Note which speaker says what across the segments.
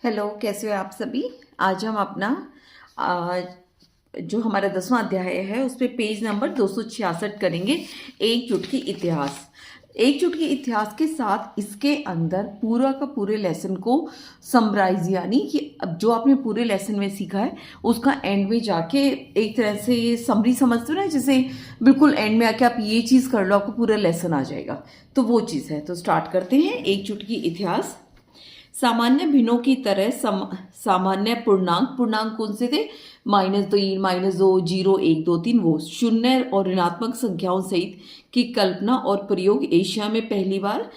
Speaker 1: Hello, कैसे हो आप सभी। आज हम अपना आ, जो हमारा 10वां अध्याय है उस पे पेज नंबर 266 करेंगे। एकजुट की इतिहास। एकजुट के इतिहास के साथ इसके अंदर पूरा का पूरे लेसन को समराइज, यानी कि अब जो आपने पूरे लेसन में सीखा है उसका एंड में जाके एक तरह से ये समरी समझते हो ना, जैसे बिल्कुल एंड में आके आप ये चीज़ कर लो आपको पूरा लेसन आ जाएगा, तो वो चीज़ है। तो स्टार्ट करते हैं। एकजुट की इतिहास। सामान्य भिन्नों की तरह सामान्य पूर्णांक कौन से थे? -3, -2, 0, 1, 2, 3। वो शून्य और ऋणात्मक संख्याओं सहित की कल्पना और प्रयोग एशिया में पहली बार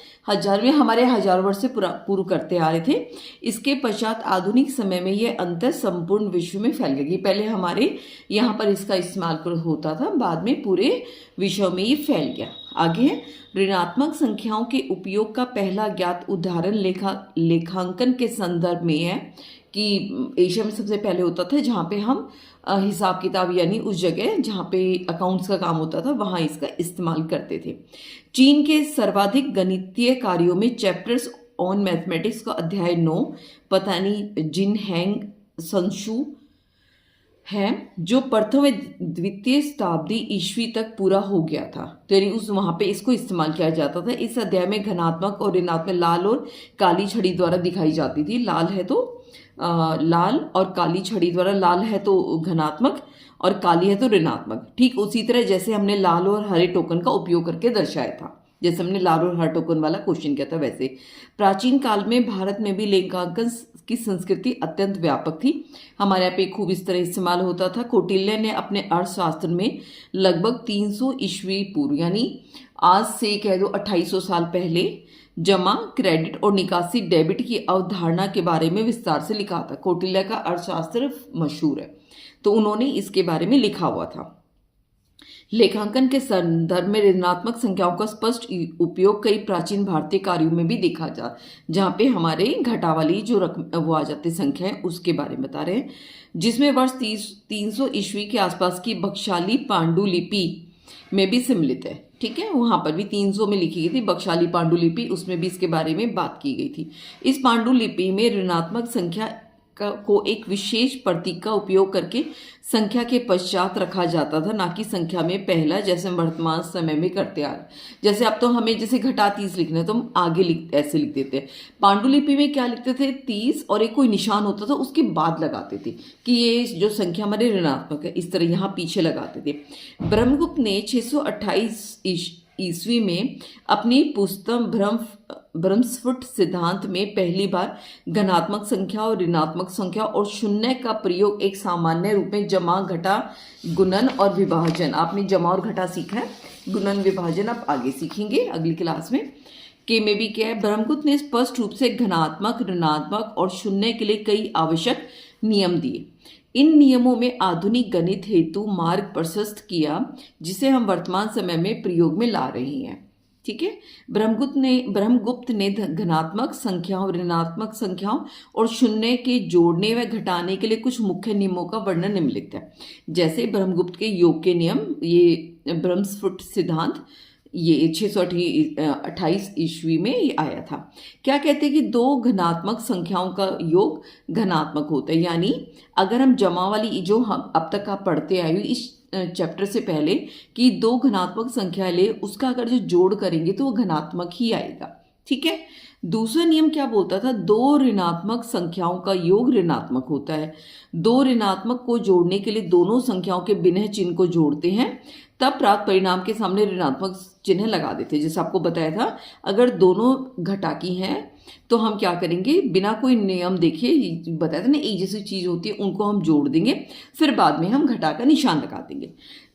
Speaker 1: हमारे हजारों वर्ष से पूर्व करते आ रहे थे। इसके पश्चात आधुनिक समय में यह अंतर संपूर्ण विश्व में फैल गई। पहले हमारे यहाँ पर इसका इस्तेमाल होता था, बाद में पूरे विश्व में ये फैल गया। आगे ऋणात्मक संख्याओं के उपयोग का पहला ज्ञात उदाहरण लेखांकन के संदर्भ में है कि एशिया में सबसे पहले होता था, जहाँ पे हम हिसाब किताब, यानी उस जगह जहाँ पे अकाउंट्स का काम होता था वहाँ इसका इस्तेमाल करते थे। चीन के सर्वाधिक गणितीय कार्यों में चैप्टर्स ऑन मैथमेटिक्स का अध्याय 9 पता नहीं जिन हैंग संशु है, जो प्रथम द्वितीय शताब्दी ईस्वी तक पूरा हो गया था। तो यानी उस वहां पे इसको इस्तेमाल किया जाता था। इस अध्याय में घनात्मक और ऋणात्मक लाल और काली छड़ी द्वारा दिखाई जाती थी। लाल है तो लाल और काली छड़ी द्वारा, लाल है तो घनात्मक और काली है तो ऋणात्मक। ठीक उसी तरह जैसे हमने लाल और हरे टोकन का उपयोग करके दर्शाया था, जैसे हमने लाल और हरा टोकन वाला क्वेश्चन किया था वैसे। प्राचीन काल में भारत में भी लेखांकन की संस्कृति अत्यंत व्यापक थी। हमारे यहाँ पे खूब इस तरह इस्तेमाल होता था। कौटिल्य ने अपने अर्थशास्त्र में लगभग 300 ईस्वी पूर्व, यानी आज से कह दो 2800 साल पहले, जमा, क्रेडिट और निकासी डेबिट की अवधारणा के बारे में विस्तार से लिखा था। कौटिल्य का अर्थशास्त्र मशहूर है, तो उन्होंने इसके बारे में लिखा हुआ था। लेखांकन के संदर्भ में ऋणात्मक संख्याओं का स्पष्ट उपयोग कई प्राचीन भारतीय कार्यों में भी देखा जा, जहाँ पे हमारे घटा वाली जो रकम वो आ जाती संख्या है उसके बारे में बता रहे हैं, जिसमें वर्ष 300 ईस्वी के आसपास की बख्शाली पांडुलिपि में भी सम्मिलित है। ठीक है, वहां पर भी 300 में लिखी गई थी बख्शाली पांडुलिपि, उसमें भी इसके बारे में बात की गई थी। इस पांडुलिपि में ऋणात्मक संख्या को एक विशेष प्रतीक का उपयोग करके संख्या के पश्चात रखा जाता था, ना कि संख्या में पहला, जैसे वर्तमान समय में करते आ रहे। जैसे अब तो हमें जैसे घटा 30 लिखना है तो हम आगे ऐसे लिख देते हैं। पांडुलिपि में क्या लिखते थे? 30 और एक कोई निशान होता था उसके बाद लगाते थे कि ये जो संख्या हमारे ऋणात्मक है, इस तरह यहाँ पीछे लगाते थे। ब्रह्मगुप्त ने 628 ईस्वी में अपनी पुस्तक ब्रह्मस्फुट सिद्धांत में पहली बार धनात्मक संख्या और ऋणात्मक संख्या और शून्य का प्रयोग एक सामान्य रूप में जमा, घटा, गुणन और विभाजन। आपने जमा और घटा सीखा है, गुणन विभाजन आप आगे सीखेंगे अगली क्लास में। के में भी क्या है, ब्रह्मगुप्त ने स्पष्ट रूप से धनात्मक, ऋणात्मक और शून्य के लिए कई आवश्यक नियम दिए। इन नियमों में आधुनिक गणित हेतु मार्ग प्रशस्त किया, जिसे हम वर्तमान समय में प्रयोग में ला रहे हैं। ठीक है, ब्रह्मगुप्त ने धनात्मक संख्याओं, ऋणात्मक संख्याओं और शून्य के जोड़ने व घटाने के लिए कुछ मुख्य नियमों का वर्णन निम्नलिखित है। जैसे ब्रह्मगुप्त के योग के नियम, ये ब्रह्मस्फुट सिद्धांत, ये 628 ईस्वी में ये आया था। क्या कहते हैं कि दो घनात्मक संख्याओं का योग धनात्मक होता है, यानी अगर हम जमा वाली जो हम अब तक आप पढ़ते आए इस चैप्टर से पहले कि दो घनात्मक संख्या ले, उसका अगर जो जोड़ करेंगे तो वो घनात्मक ही आएगा। ठीक है, दूसरा नियम क्या बोलता था? दो ऋणात्मक संख्याओं का योग ऋणात्मक होता है। दो ऋणात्मक को जोड़ने के लिए दोनों संख्याओं के बिना चिन्ह को जोड़ते हैं, तब प्राप्त परिणाम के सामने ऋणात्मक चिन्ह लगा देते। जैसे आपको बताया था, अगर दोनों घटाकी हैं तो हम क्या करेंगे, बिना कोई नियम देखे, बताया था ना, एक जैसी चीज होती है उनको हम जोड़ देंगे, फिर बाद में हम घटा का निशान लगा देंगे।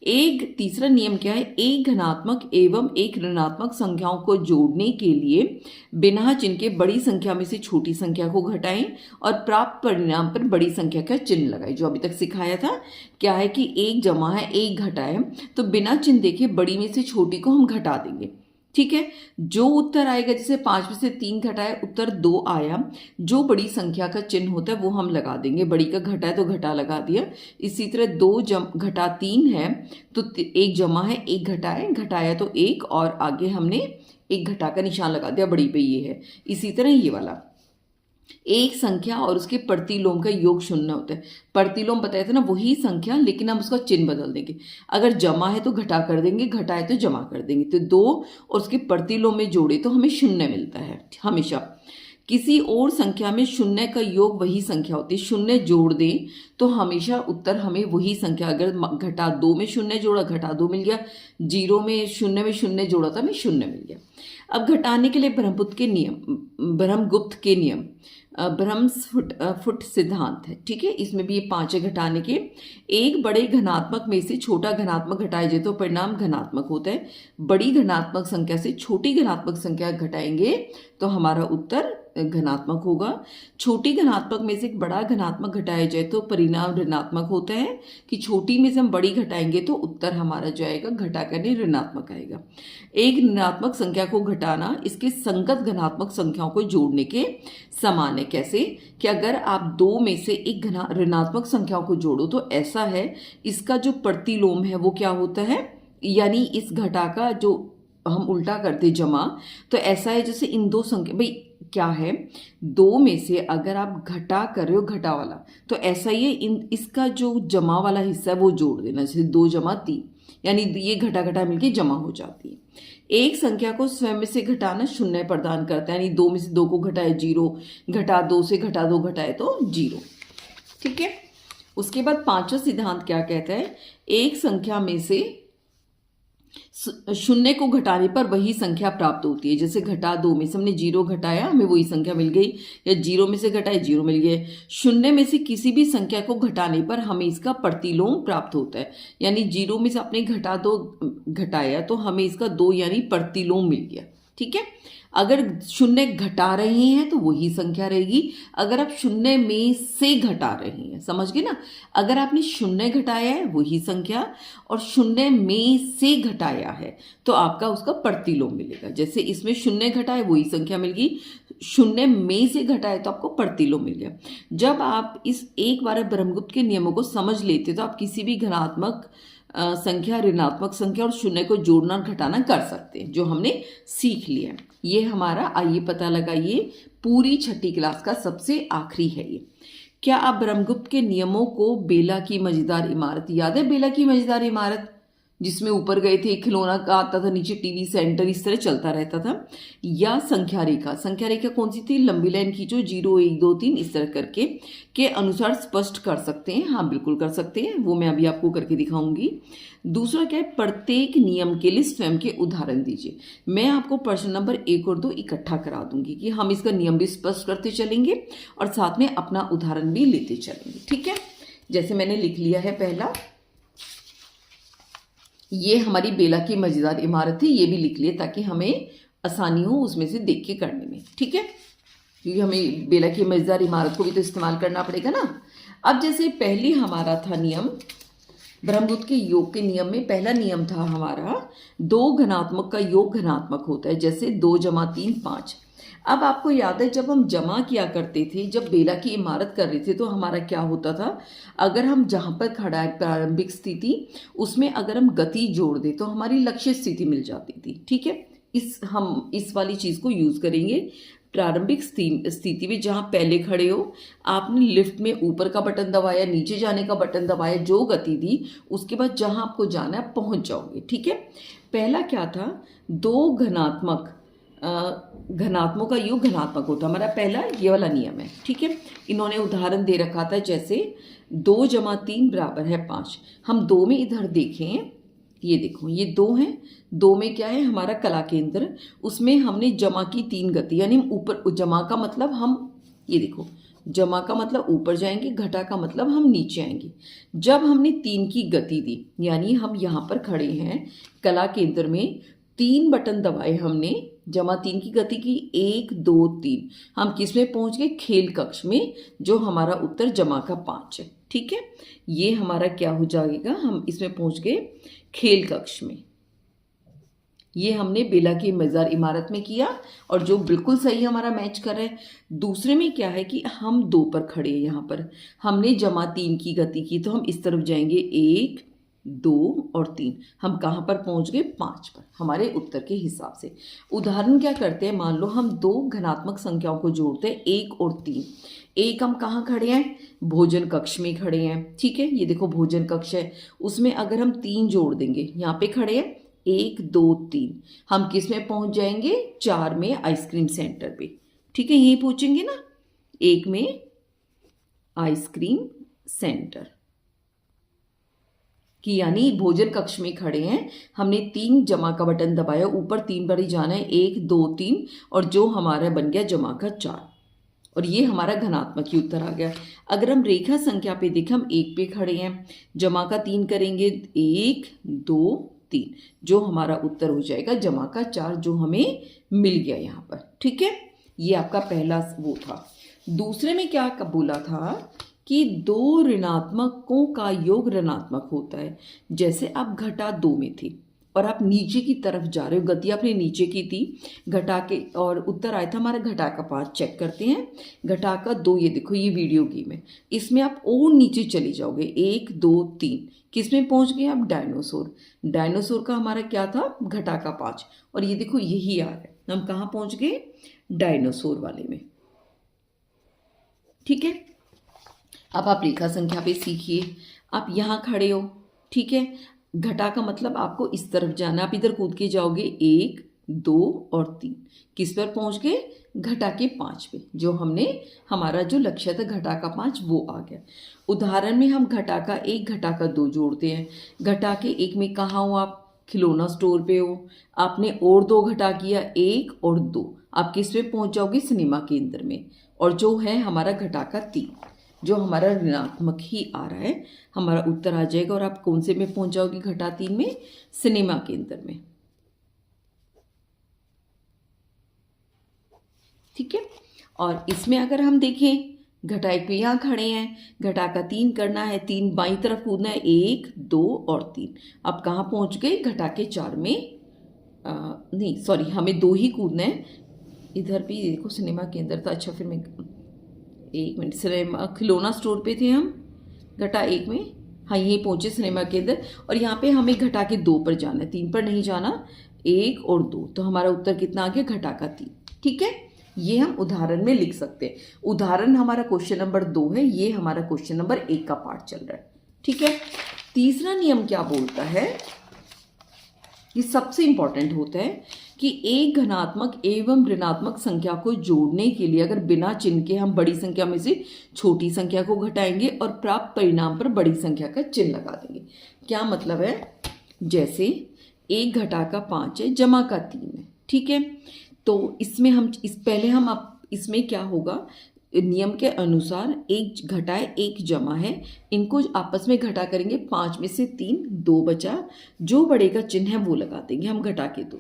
Speaker 1: एक तीसरा नियम क्या है? एक धनात्मक एवं एक ऋणात्मक संख्याओं को जोड़ने के लिए बिना चिन्ह के बड़ी संख्या में से छोटी संख्या को घटाएं और प्राप्त परिणाम पर बड़ी संख्या का चिन्ह लगाएं। जो अभी तक सिखाया था, क्या है कि एक जमा है, एक घटा है, तो बिना चिन्ह देखे बड़ी में से छोटी को हम घटा देंगे। ठीक है, जो उत्तर आएगा, जैसे 5 में से 3 घटाए, उत्तर 2 आया, जो बड़ी संख्या का चिन्ह होता है वो हम लगा देंगे। बड़ी का घटा है तो घटा लगा दिया। इसी तरह 2 घटा 3 है तो एक जमा है, एक घटा है, घटाया तो एक, और आगे हमने एक घटा का निशान लगा दिया, बड़ी पे ये है। इसी तरह ये वाला एक संख्या और उसके प्रतिलोम का योग शून्य होता है। प्रतिलोम बताया था ना, वही संख्या, लेकिन हम उसका चिन्ह बदल देंगे। अगर जमा है तो घटा कर देंगे, घटा है तो जमा कर देंगे। तो 2 और उसके प्रतिलोम में जोड़े तो हमें शून्य मिलता है हमेशा। किसी और संख्या में शून्य का योग वही संख्या होती है, शून्य जोड़ दें तो हमेशा उत्तर हमें वही संख्या। अगर घटा 2 में शून्य जोड़ा, घटा 2 मिल गया। 0 में शून्य जोड़ा था, हमें शून्य मिल गया। अब घटाने के लिए ब्रह्मगुप्त के नियम, फुट सिद्धांत है, ठीक है। इसमें भी ये 5 घटाने के। एक बड़े घनात्मक में से छोटा घनात्मक घटाया जाए तो परिणाम घनात्मक होता है। बड़ी घनात्मक संख्या से छोटी घनात्मक संख्या घटाएंगे तो हमारा उत्तर घनात्मक होगा। छोटी घनात्मक में से एक बड़ा घनात्मक घटाया जाए तो परिणाम ऋणात्मक होता है। कि छोटी में से हम बड़ी घटाएंगे तो उत्तर हमारा जो आएगा घटा करने ऋणात्मक आएगा। एक ऋणात्मक संख्या को घटाना इसके संगत घनात्मक संख्याओं को जोड़ने के समान है। कैसे? कि अगर आप 2 में से एक ऋणात्मक संख्याओं को जोड़ो तो ऐसा है, इसका जो प्रतिलोम है वो क्या होता है, यानी इस घटा का जो हम उल्टा करते जमा, तो ऐसा है जैसे इन 2 संख्या, भाई क्या है, 2 में से अगर आप घटा कर रहे हो घटा वाला, तो ऐसा ही है इसका जो जमा वाला हिस्सा है वो जोड़ देना। जैसे 2 जमा 3, यानी ये घटा घटा मिलके जमा हो जाती है। एक संख्या को स्वयं में से घटाना शून्य प्रदान करता है, यानी 2 में से 2 को घटाए 0, घटा 2 से घटा 2 घटाए तो 0, ठीक है। उसके बाद 5वां सिद्धांत क्या कहता है, एक संख्या में से शून्य को घटाने पर वही संख्या प्राप्त होती है। जैसे घटा 2 में से हमने 0 घटाया, हमें वही संख्या मिल गई, या 0 में से घटाए 0 मिल गए। शून्य में से किसी भी संख्या को घटाने पर हमें इसका प्रतिलोम प्राप्त होता है, यानी 0 में से आपने घटा 2 घटाया तो हमें इसका 2 यानी प्रतिलोम मिल गया, ठीक है। अगर शून्य घटा रहे हैं तो वही संख्या रहेगी। अगर आप शून्य में से घटा रहे हैं, समझ गए ना, अगर आपने शून्य घटाया है वही संख्या, और शून्य में से घटाया है तो आपका उसका प्रतिलोम मिलेगा। जैसे इसमें शून्य घटाए वही संख्या मिल गई, शून्य में से घटाए तो आपको प्रतिलोम मिल गया। जब आप इस एक बार ब्रह्मगुप्त के नियमों को समझ लेते तो आप किसी भी घनात्मक संख्या, ऋणात्मक संख्या और शून्य को जोड़ना और घटाना कर सकते हैं, जो हमने सीख लिया। ये हमारा, आइए पता लगाइए, पूरी 6ठी क्लास का सबसे आखिरी है ये। क्या आप ब्रह्मगुप्त के नियमों को, बेला की मजेदार इमारत याद है? बेला की मजेदार इमारत जिसमें ऊपर गए थे खिलौना का आता था, नीचे टीवी सेंटर, इस तरह चलता रहता था। या संख्या रेखा, संख्या रेखा कौन सी थी, लंबी लाइन खींचो 0 1 2 3 इस तरह करके के अनुसार स्पष्ट कर सकते हैं। हाँ बिल्कुल कर सकते हैं, वो मैं अभी आपको करके दिखाऊंगी। दूसरा क्या है, प्रत्येक नियम के लिए स्वयं के उदाहरण दीजिए। मैं आपको प्रश्न नंबर 1 और 2 इकट्ठा करा दूंगी कि हम इसका नियम भी स्पष्ट करते चलेंगे और साथ में अपना उदाहरण भी लेते चलेंगे, ठीक है। जैसे मैंने लिख लिया है पहला, ये हमारी बेला की मजेदार इमारत थी, ये भी लिख लिए ताकि हमें आसानी हो उसमें से देख के करने में, ठीक है, क्योंकि हमें बेला की मजेदार इमारत को भी तो इस्तेमाल करना पड़ेगा ना। अब जैसे पहले हमारा था नियम, ब्रह्मगुप्त के योग के नियम में पहला नियम था हमारा, 2 घनात्मक का योग घनात्मक होता है। जैसे 2 जमा 3 5। अब आपको याद है जब हम जमा किया करते थे, जब बेला की इमारत कर रहे थे, तो हमारा क्या होता था, अगर हम जहाँ पर खड़ा है प्रारंभिक स्थिति, उसमें अगर हम गति जोड़ दें तो हमारी लक्ष्य स्थिति मिल जाती थी, ठीक है। हम इस वाली चीज़ को यूज़ करेंगे। प्रारंभिक स्थिति में जहाँ पहले खड़े हो, आपने लिफ्ट में ऊपर का बटन दबाया, नीचे जाने का बटन दबाया, जो गति दी, उसके बाद जहाँ आपको जाना है पहुँच जाओगे, ठीक है। पहला क्या था, 2 घनात्मों का योग घनात्मक होता, हमारा पहला ये वाला नियम है, ठीक है। इन्होंने उदाहरण दे रखा था, जैसे 2 जमा 3 बराबर है 5। हम 2 में इधर देखें, ये देखो ये 2 है, 2 में क्या है हमारा कला केंद्र, उसमें हमने जमा की 3 गति, यानी ऊपर, जमा का मतलब हम, ये देखो जमा का मतलब ऊपर जाएंगे, घटा का मतलब हम नीचे आएंगे। जब हमने 3 की गति दी, यानी हम यहाँ पर खड़े हैं कला केंद्र में, 3 बटन दबाए हमने, जमा 3 की गति की, 1 2 3, हम किस में पहुँच गए, खेल कक्ष में, जो हमारा उत्तर जमा का 5 है, ठीक है। ये हमारा क्या हो जाएगा, हम इसमें पहुँच गए खेल कक्ष में। ये हमने बेला की मजेदार इमारत में किया, और जो बिल्कुल सही हमारा मैच कर रहा है। दूसरे में क्या है कि हम 2 पर खड़े हैं, यहाँ पर हमने जमा 3 की गति की, तो हम इस तरफ जाएंगे 1 2 और 3। हम कहाँ पर पहुँच गए? 5 पर, हमारे उत्तर के हिसाब से। उदाहरण क्या करते हैं, मान लो हम दो धनात्मक संख्याओं को जोड़ते हैं, 1 और 3। एक हम कहाँ खड़े हैं? भोजन कक्ष में खड़े हैं, ठीक है। ये देखो भोजन कक्ष है, उसमें अगर हम 3 जोड़ देंगे, यहाँ पे खड़े हैं 1 2 3, हम किस में पहुँच जाएंगे? 4 में, आइसक्रीम सेंटर पे, ठीक है। यही पूछेंगे ना, 1 में आइसक्रीम सेंटर कि यानी भोजन कक्ष में खड़े हैं, हमने 3 जमा का बटन दबाया, ऊपर 3 बार ही जाना है, 1 2 3, और जो हमारा बन गया जमा का 4, और ये हमारा धनात्मक ही उत्तर आ गया। अगर हम रेखा संख्या पे देखें, हम 1 पे खड़े हैं, जमा का 3 करेंगे, 1 2 3, जो हमारा उत्तर हो जाएगा जमा का 4, जो हमें मिल गया यहाँ पर, ठीक है। ये आपका पहला वो था। दूसरे में क्या बोला था कि दो ऋणात्मकों का योग ऋणात्मक होता है। जैसे आप घटा 2 में थे और आप नीचे की तरफ जा रहे हो, गति आपने नीचे की थी, घटा के, और उत्तर आया था हमारा घटा का 5। चेक करते हैं, घटा का 2, ये देखो ये वीडियो गेम है, इसमें आप और नीचे चले जाओगे, 1 2 3, किस में पहुंच गए आप? डायनासोर। डायनासोर का हमारा क्या था? घटा का 5, और ये देखो यही आ रहा है, हम कहाँ पहुंच गए? डायनासोर वाले में, ठीक है। अब आप रेखा संख्या पे सीखिए, आप यहाँ खड़े हो, ठीक है। घटा का मतलब आपको इस तरफ जाना, आप इधर कूद के जाओगे, 1 2 और 3, किस पर पहुंच गए? घटा के 5 पे, जो हमने, हमारा जो लक्ष्य था घटा का 5 वो आ गया। उदाहरण में हम घटा का 1 घटा का 2 जोड़ते हैं। घटा के 1 में कहाँ हो आप? खिलौना स्टोर पे हो। आपने और 2 घटा किया, 1 और 2, आप किस पे पहुंच जाओगे? सिनेमा केंद्र में, और जो है हमारा घटा का 3, जो हमारा ऋणात्मक ही आ रहा है, हमारा उत्तर आ जाएगा। और आप कौन से में पहुंच जाओगे? घटा 3 में, सिनेमा केंद्र में, ठीक है। और इसमें अगर हम देखें, घटा 1 पे यहाँ खड़े हैं, घटा का 3 करना है, 3 बाईं तरफ कूदना है, 1 2 और 3, आप कहाँ पहुंच गए? घटा के 4 में, नहीं सॉरी, हमें 2 ही कूदना है। इधर भी देखो सिनेमा केंद्र था, अच्छा फिर मैं 1 मिनट, सिनेमा खिलौना स्टोर पे थे हम, घटा 1 में, हाँ यहीं पहुंचे सिनेमा के अंदर, और यहाँ पे हमें घटा के 2 पर जाना है, 3 पर नहीं जाना, 1 और 2, तो हमारा उत्तर कितना आ गया? घटा का 3, ठीक है। ये हम उदाहरण में लिख सकते हैं। उदाहरण हमारा क्वेश्चन नंबर 2 है, ये हमारा क्वेश्चन नंबर 1 का पार्ट चल रहा है, ठीक है। तीसरा नियम क्या बोलता है? ये सबसे इंपॉर्टेंट होता है कि एक धनात्मक एवं ऋणात्मक संख्या को जोड़ने के लिए अगर बिना चिन्ह के हम बड़ी संख्या में से छोटी संख्या को घटाएंगे और प्राप्त परिणाम पर बड़ी संख्या का चिन्ह लगा देंगे। क्या मतलब है? जैसे 1 घटा का 5 है, जमा का 3 है, ठीक है। तो इसमें हम पहले हम इसमें क्या होगा, नियम के अनुसार 1 घटाए 1 जमा है, इनको आपस में घटा करेंगे, 5 में से 3, 2 बचा, जो बड़े का चिन्ह है वो लगा देंगे हम घटा के 2।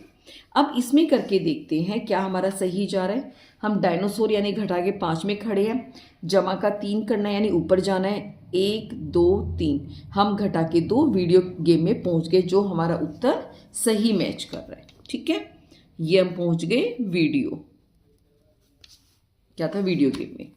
Speaker 1: अब इसमें करके देखते हैं क्या हमारा सही जा रहा है। हम डायनासोर यानी घटा के 5 में खड़े हैं, जमा का 3 करना है यानी ऊपर जाना है, 1 2 3, हम घटा के 2 वीडियो गेम में पहुंच गए, जो हमारा उत्तर सही मैच कर रहा है, ठीक है। ये हम पहुंच गए वीडियो, क्या था? वीडियो गेम में।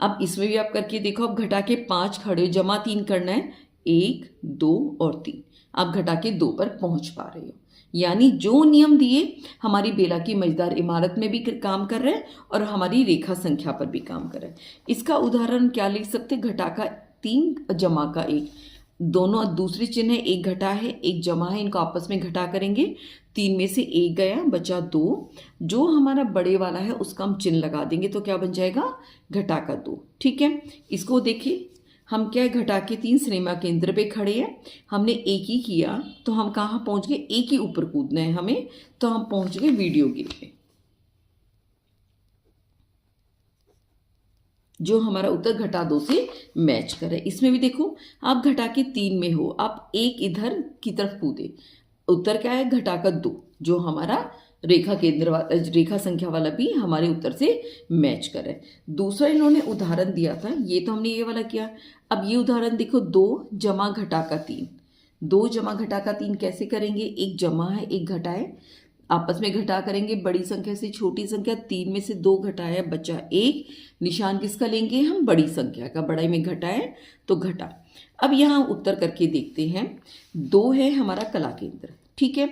Speaker 1: अब इसमें भी आप करके देखो, अब घटा के 5 खड़े हो, जमा 3 करना है, 1 2 और 3, आप घटा के 2 पर पहुंच पा रहे हो। यानी जो नियम दिए हमारी बेला की मजेदार इमारत में भी काम कर रहे हैं और हमारी रेखा संख्या पर भी काम कर रहे हैं। इसका उदाहरण क्या लिख सकते? घटा का 3 जमा का 1, दोनों दूसरे चिन्ह है, 1 घटा है 1 जमा है, इनको आपस में घटा करेंगे, 3 में से 1 गया, बचा 2, जो हमारा बड़े वाला है उसका हम चिन्ह लगा देंगे, तो क्या बन जाएगा? घटा का 2, ठीक है। इसको देखिए, हम क्या है, घटा के 3 सिनेमा केंद्र पे खड़े हैं, हमने 1 ही किया तो हम कहाँ पहुंच गए? 1 ही ऊपर कूदना है हमें, तो हम पहुंच गए वीडियो गेम पे, जो हमारा उत्तर घटा 2 से मैच करे। इसमें भी देखो, आप घटा के 3 में हो, आप 1 इधर की तरफ कूदे, उत्तर क्या है? घटा का 2, जो हमारा रेखा केंद्र वाला, रेखा संख्या वाला भी हमारे उत्तर से मैच करे। दूसरा इन्होंने उदाहरण दिया था, ये तो हमने ये वाला किया। अब ये उदाहरण देखो, 2 जमा घटा का 3, 2 जमा घटा का 3 कैसे करेंगे? 1 जमा है 1 घटा है, आपस में घटा करेंगे, बड़ी संख्या से छोटी संख्या, 3 में से 2 घटाया बचा 1, निशान किसका लेंगे हम, बड़ी संख्या का, बड़ाई में घटाए तो घटा। अब यहाँ उत्तर करके देखते हैं। 2 है हमारा कला केंद्र, ठीक है।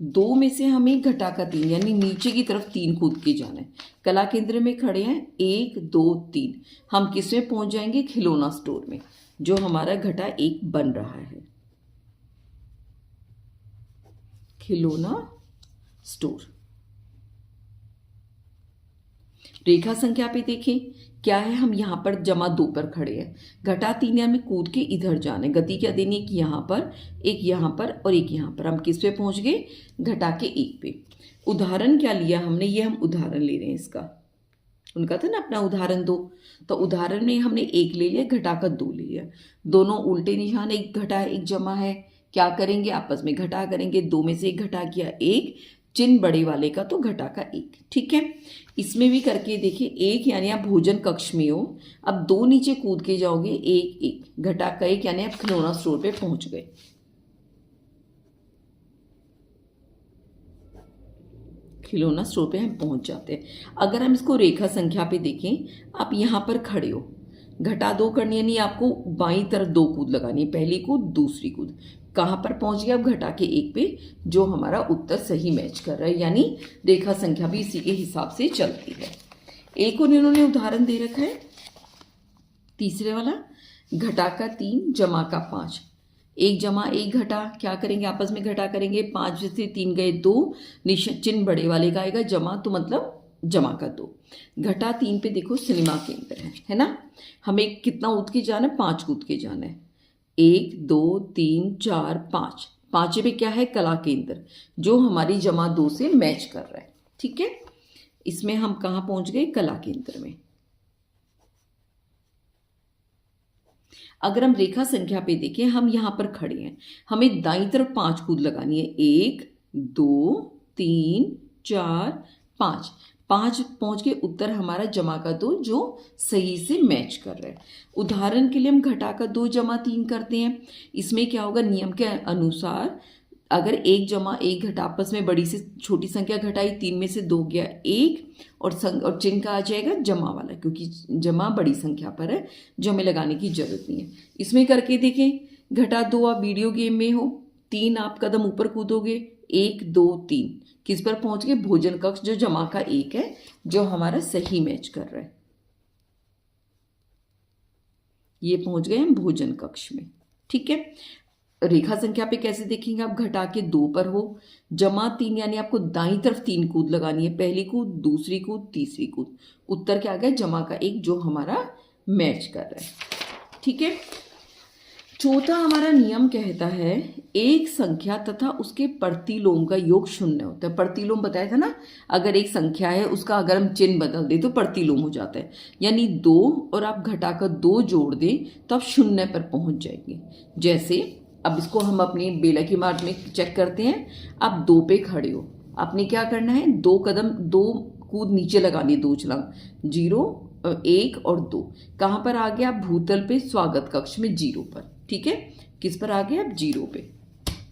Speaker 1: 2 में से हमें घटा का 3 यानी नीचे की तरफ 3 कूद के जाना है। कला केंद्र में खड़े हैं 1 2 3, हम किस में पहुंच जाएंगे, खिलौना स्टोर में, जो हमारा घटा 1 बन रहा है, खिलौना स्टोर। रेखा संख्या पे देखें क्या है, हम यहाँ पर जमा 2 पर खड़े हैं, घटा 3 हमें कूद के इधर जाना है, गति क्या देनी है कि यहाँ पर एक, यहाँ पर और एक यहाँ पर, हम किस पे पहुँच गए, घटा के 1 पे। उदाहरण क्या लिया हमने, ये हम उदाहरण ले रहे हैं इसका, उनका था ना अपना उदाहरण 2, तो उदाहरण में हमने 1 ले लिया, घटा कर 2 ले लिया, दोनों उल्टे निशान, एक घटा एक जमा है, क्या करेंगे आपस में घटा करेंगे, 2 में से 1 घटा किया 1, चिन्ह बड़े वाले का तो घटा का 1, ठीक है। इसमें भी करके देखिए, 1 यानी आप भोजन कक्ष में हो, अब 2 नीचे कूद के जाओगे, 1 1, घटा का 1 यानी आप खिलौना स्टोर पे पहुंच गए। खिलौना स्टोर पे हम पहुंच जाते हैं। अगर हम इसको रेखा संख्या पे देखें, आप यहाँ पर खड़े हो, घटा 2 करनी है, यानी आपको बाईं तरफ 2 कूद लगानी है, पहली कूद दूसरी कूद, कहाँ पर पहुंच गया, अब घटा के 1 पे, जो हमारा उत्तर सही मैच कर रहा है, यानी रेखा संख्या भी इसी के हिसाब से चलती है। एक और इन्होंने उदाहरण दे रखा है, तीसरे वाला, घटा का 3 जमा का 5, 1 जमा 1 घटा, क्या करेंगे आपस में घटा करेंगे, 5 में से 3 गए 2, चिन्ह बड़े वाले का आएगा जमा, तो मतलब जमा का 2, घटा 3 पे देखो सिनेमा केंद्र है ना, हमें कितना कूद के जाना है, 5 कूद के जाना है, 1 2 3 4 5, 5 पे क्या है, कला केंद्र, जो हमारी जमा 2 से मैच कर रहा है, ठीक है। इसमें हम कहाँ पहुंच गए, कला केंद्र में। अगर हम रेखा संख्या पे देखें, हम यहाँ पर खड़े हैं, हमें दाईं तरफ 5 कूद लगानी है, 1 2 3 4 5, 5 पहुंच के उत्तर हमारा जमा का 2, जो सही से मैच कर रहा है। उदाहरण के लिए हम घटा का 2 जमा 3 करते हैं, इसमें क्या होगा, नियम के अनुसार अगर 1 जमा 1 घटा, आपस में बड़ी से छोटी संख्या घटाई, 3 में से 2 गया 1, और चिन्ह का आ जाएगा जमा वाला, क्योंकि जमा बड़ी संख्या पर है, जो हमें लगाने की जरूरत नहीं है। इसमें करके देखें, घटा 2 आप वीडियो गेम में हो, 3 आप कदम ऊपर कूदोगे, 1 2 3, किस पर पहुंच गए, भोजन कक्ष, जो जमा का 1 है, जो हमारा सही मैच कर रहा है, ये पहुंच गए हम भोजन कक्ष में, ठीक है। रेखा संख्या पे कैसे देखेंगे, आप घटा के 2 पर हो, जमा 3 यानी आपको दाईं तरफ 3 कूद लगानी है, पहली कूद दूसरी कूद तीसरी कूद, उत्तर क्या आ गया, जमा का 1, जो हमारा मैच कर रहा है, ठीक है। चौथा हमारा नियम कहता है, एक संख्या तथा उसके प्रतिलोम का योग 0 होता है। प्रतिलोम बताया था ना, अगर एक संख्या है उसका अगर हम चिन्ह बदल दें तो प्रतिलोम हो जाता है, यानी 2 और आप घटाकर 2 जोड़ दें तो आप 0 पर पहुंच जाएंगे। जैसे अब इसको हम अपनी बेला की इमारत में चेक करते हैं, आप 2 पे खड़े हो, आपने क्या करना है, 2 कदम 2 कूद नीचे लगानी, 2 छलांग, 0 1 और 2, कहाँ पर आ गया, आप भूतल पे, स्वागत कक्ष में 0 पर, ठीक है। किस पर आ गए आप, 0 पे,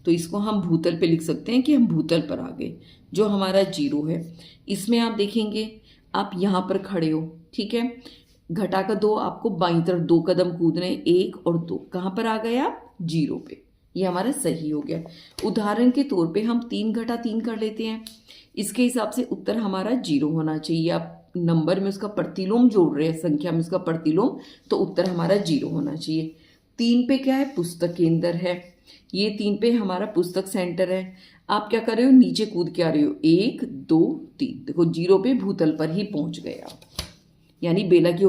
Speaker 1: तो इसको हम भूतल पे लिख सकते हैं कि हम भूतल पर आ गए, जो हमारा 0 है। इसमें आप देखेंगे, आप यहाँ पर खड़े हो, ठीक है, घटा का 2, आपको बाईं तरफ 2 कदम कूदने, 1 और 2, कहाँ पर आ गए आप, 0 पे, ये हमारा सही हो गया। उदाहरण के तौर पे हम 3 घटा 3 कर लेते हैं, इसके हिसाब से उत्तर हमारा 0 होना चाहिए। आप नंबर में उसका प्रतिलोम जोड़ रहे हैं, संख्या में उसका प्रतिलोम, तो उत्तर हमारा 0 होना चाहिए। 3 पे क्या है, पुस्तक केंद्र है, ये 3 पे हमारा पुस्तक सेंटर है। आप क्या कर रहे हो, नीचे कूद के आ रहे हो, 1 2 3, देखो 0 पे भूतल पर ही पहुंच गए आप, यानी बेला की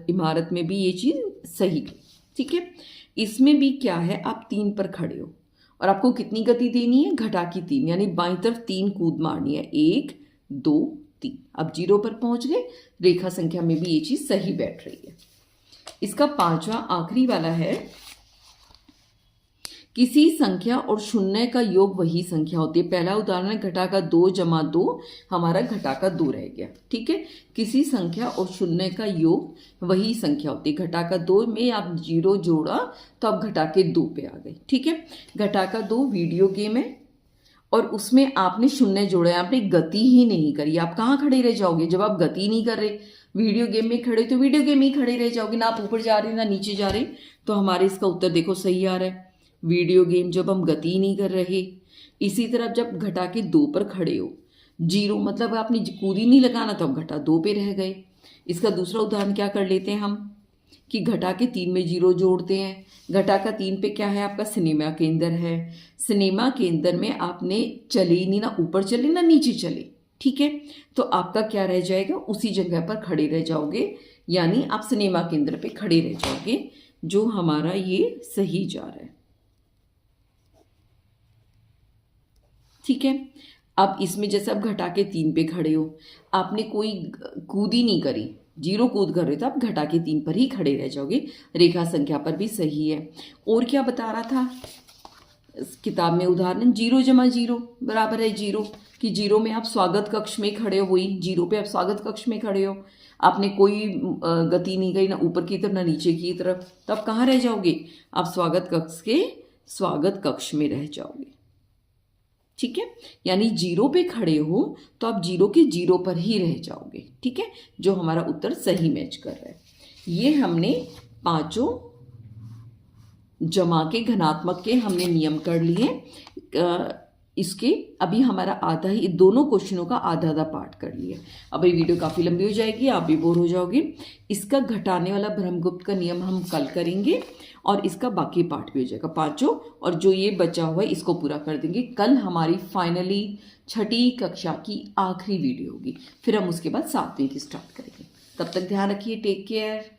Speaker 1: इमारत में भी ये चीज सही, ठीक है। इसमें भी क्या है, आप 3 पर खड़े हो और आपको कितनी गति देनी है, घटा की 3, यानी बाईं तरफ 3 कूद मारनी है, 1 2 3, अब 0 पर पहुंच गए। रेखा संख्या में भी ये चीज सही बैठ रही है। इसका 5वां आखिरी वाला है, किसी संख्या और 0 का योग वही संख्या होती है। पहला उदाहरण घटा का 2 जमा 2, हमारा घटा का 2 रह गया, ठीक है। किसी संख्या और 0 का योग वही संख्या होती है, घटा का 2 में आप 0 जोड़ा तो आप घटा के 2 पे आ गए, ठीक है। घटा का 2 वीडियो गेम है और उसमें आपने शून्य जोड़ा है, आपने गति ही नहीं करी। आप कहाँ खड़े रह जाओगे जब आप गति नहीं कर रहे? वीडियो गेम में खड़े तो वीडियो गेम में ही खड़े रह जाओगे ना, आप ऊपर जा रहे ना नीचे जा रहे। तो हमारे इसका उत्तर देखो सही आ रहा है, वीडियो गेम जब हम गति नहीं कर रहे। इसी तरह जब घटा के 2 पर खड़े हो, 0 मतलब आपने कूद ही नहीं लगाना तो आप घटा 2 पे रह गए। इसका दूसरा उदाहरण क्या कर लेते हैं हम कि घटा के 3 में 0 जोड़ते हैं। घटा का 3 पे क्या है आपका? सिनेमा केंद्र है। सिनेमा केंद्र में आपने चले ही नहीं, ना ऊपर चले ना नीचे चले, ठीक है। तो आपका क्या रह जाएगा? उसी जगह पर खड़े रह जाओगे, यानी आप सिनेमा केंद्र पे खड़े रह जाओगे, जो हमारा ये सही जा रहा है, ठीक है। अब इसमें जैसे आप घटा के 3 पे खड़े हो, आपने कोई कूद ही नहीं करी, 0 कूद कर रहे तो आप घटा के 3 पर ही खड़े रह जाओगे। रेखा संख्या पर भी सही है। और क्या बता रहा था इस किताब में उदाहरण? 0 जमा 0 बराबर है 0, कि 0 में आप स्वागत कक्ष में खड़े हो, वही 0 पे आप स्वागत कक्ष में खड़े हो, आपने कोई गति नहीं करी, ना ऊपर की तरफ ना नीचे की तरफ, तो आप कहाँ रह जाओगे? आप स्वागत कक्ष के स्वागत कक्ष में रह जाओगे, ठीक है। यानी 0 पे खड़े हो तो आप 0 के 0 पर ही रह जाओगे, ठीक है, जो हमारा उत्तर सही मैच कर रहा है। ये हमने पांचों जमा के घनात्मक के हमने नियम कर लिए। इसके अभी हमारा आधा ही, दोनों क्वेश्चनों का आधा आधा पार्ट कर लिया। अब ये वीडियो काफ़ी लंबी हो जाएगी, आप भी बोर हो जाओगे। इसका घटाने वाला ब्रह्मगुप्त का नियम हम कल करेंगे और इसका बाकी पार्ट भी हो जाएगा पांचों, और जो ये बचा हुआ है इसको पूरा कर देंगे। कल हमारी फाइनली 6ठी कक्षा की आखिरी वीडियो होगी, फिर हम उसके बाद 7वीं की स्टार्ट करेंगे। तब तक ध्यान रखिए, टेक केयर।